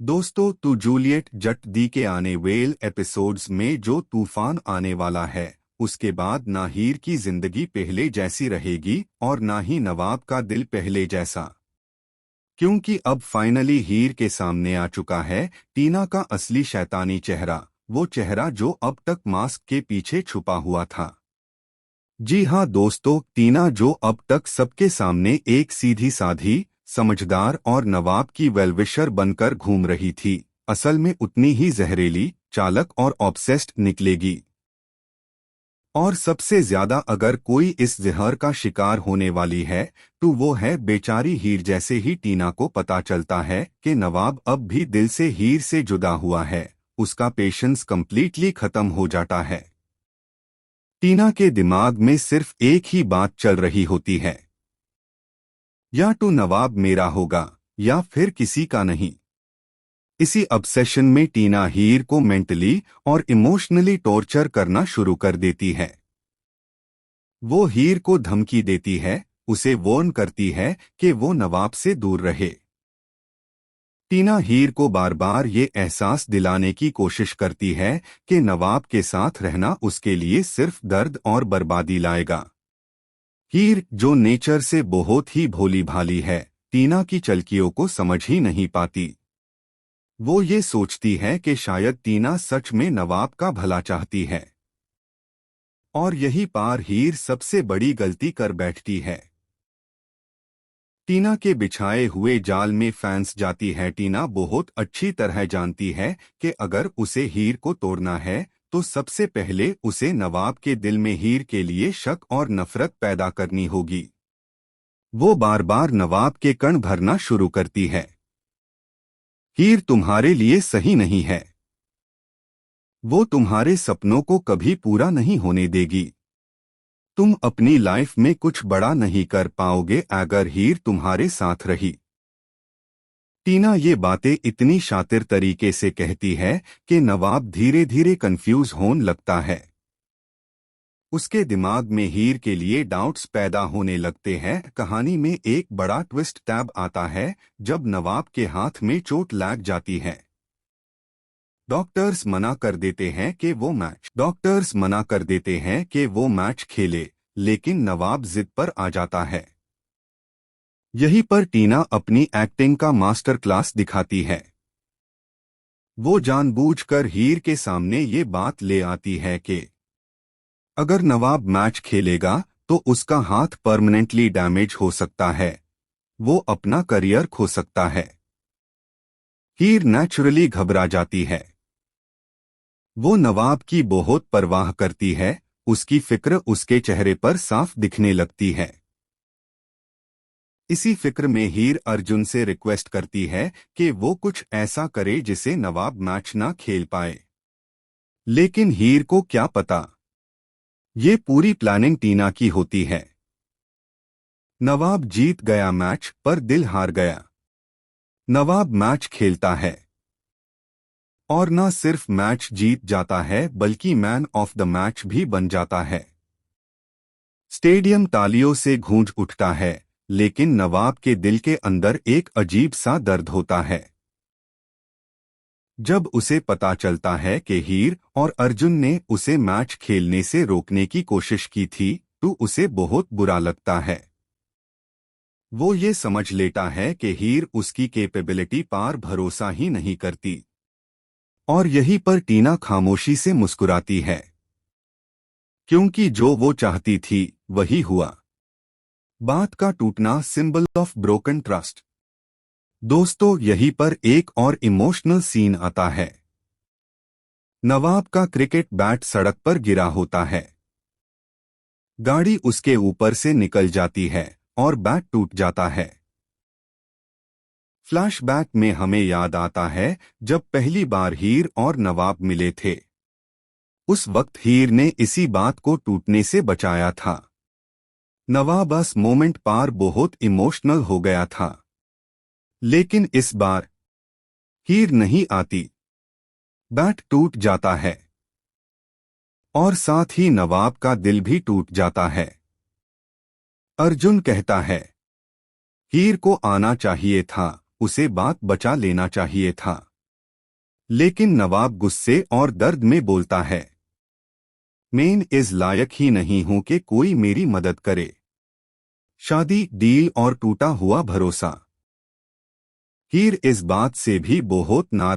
दोस्तों, तू जूलियट जट दी के आने वेल एपिसोड्स में जो तूफान आने वाला है, उसके बाद ना हीर की जिंदगी पहले जैसी रहेगी और ना ही नवाब का दिल पहले जैसा। क्योंकि अब फाइनली हीर के सामने आ चुका है टीना का असली शैतानी चेहरा, वो चेहरा जो अब तक मास्क के पीछे छुपा हुआ था। जी हाँ दोस्तों, टीना जो अब तक सबके सामने एक सीधी साधी, समझदार और नवाब की वेलविशर बनकर घूम रही थी, असल में उतनी ही जहरीली, चालक और ऑब्सेस्ड निकलेगी। और सबसे ज्यादा अगर कोई इस जहर का शिकार होने वाली है तो वो है बेचारी हीर। जैसे ही टीना को पता चलता है कि नवाब अब भी दिल से हीर से जुदा हुआ है, उसका पेशेंस कंप्लीटली खत्म हो जाता है। टीना के दिमाग में सिर्फ एक ही बात चल रही होती है, या तो नवाब मेरा होगा या फिर किसी का नहीं। इसी ऑब्सेशन में टीना हीर को मेंटली और इमोशनली टॉर्चर करना शुरू कर देती है। वो हीर को धमकी देती है, उसे वार्न करती है कि वो नवाब से दूर रहे। टीना हीर को बार बार ये एहसास दिलाने की कोशिश करती है कि नवाब के साथ रहना उसके लिए सिर्फ दर्द और बर्बादी लाएगा। हीर, जो नेचर से बहुत ही भोली भाली है, टीना की चलकियों को समझ ही नहीं पाती। वो ये सोचती है कि शायद टीना सच में नवाब का भला चाहती है। और यही पार हीर सबसे बड़ी गलती कर बैठती है। टीना के बिछाए हुए जाल में फंस जाती है। टीना बहुत अच्छी तरह जानती है कि अगर उसे हीर को तोड़ना है तो सबसे पहले उसे नवाब के दिल में हीर के लिए शक और नफरत पैदा करनी होगी। वो बार बार नवाब के कण भरना शुरू करती है। हीर तुम्हारे लिए सही नहीं है, वो तुम्हारे सपनों को कभी पूरा नहीं होने देगी। तुम अपनी लाइफ में कुछ बड़ा नहीं कर पाओगे अगर हीर तुम्हारे साथ रही। टीना ये बातें इतनी शातिर तरीके से कहती है कि नवाब धीरे धीरे कंफ्यूज होने लगता है। उसके दिमाग में हीर के लिए डाउट्स पैदा होने लगते हैं। कहानी में एक बड़ा ट्विस्ट तब आता है जब नवाब के हाथ में चोट लग जाती है। डॉक्टर्स मना कर देते हैं कि वो मैच खेले, लेकिन नवाब जिद पर आ जाता है। यहीं पर टीना अपनी एक्टिंग का मास्टर क्लास दिखाती है। वो जानबूझकर हीर के सामने ये बात ले आती है कि अगर नवाब मैच खेलेगा तो उसका हाथ परमानेंटली डैमेज हो सकता है, वो अपना करियर खो सकता है। हीर नेचुरली घबरा जाती है। वो नवाब की बहुत परवाह करती है, उसकी फिक्र उसके चेहरे पर साफ दिखने लगती है। इसी फिक्र में हीर अर्जुन से रिक्वेस्ट करती है कि वो कुछ ऐसा करे जिसे नवाब मैच ना खेल पाए। लेकिन हीर को क्या पता, ये पूरी प्लानिंग टीना की होती है। नवाब जीत गया मैच पर दिल हार गया। नवाब मैच खेलता है और न सिर्फ मैच जीत जाता है बल्कि मैन ऑफ द मैच भी बन जाता है। स्टेडियम तालियों से गूंज उठता है, लेकिन नवाब के दिल के अंदर एक अजीब सा दर्द होता है। जब उसे पता चलता है कि हीर और अर्जुन ने उसे मैच खेलने से रोकने की कोशिश की थी तो उसे बहुत बुरा लगता है। वो ये समझ लेता है कि हीर उसकी कैपेबिलिटी पर भरोसा ही नहीं करती। और यहीं पर टीना खामोशी से मुस्कुराती है, क्योंकि जो वो चाहती थी वही हुआ। बात का टूटना, सिंबल ऑफ ब्रोकन ट्रस्ट। दोस्तों, यहीं पर एक और इमोशनल सीन आता है। नवाब का क्रिकेट बैट सड़क पर गिरा होता है। गाड़ी उसके ऊपर से निकल जाती है और बैट टूट जाता है। फ्लैशबैक में हमें याद आता है जब पहली बार हीर और नवाब मिले थे। उस वक्त हीर ने इसी बात को टूटने से बचाया था। नवाब इस मोमेंट पर बहुत इमोशनल हो गया था। लेकिन इस बार हीर नहीं आती, बैट टूट जाता है और साथ ही नवाब का दिल भी टूट जाता है। अर्जुन कहता है, हीर को आना चाहिए था, उसे बात बचा लेना चाहिए था। लेकिन नवाब गुस्से और दर्द में बोलता है, मैं इस लायक ही नहीं हूं कि कोई मेरी मदद करे। शादी, डील और टूटा हुआ भरोसा। हीर इस बात से भी बहुत नाराज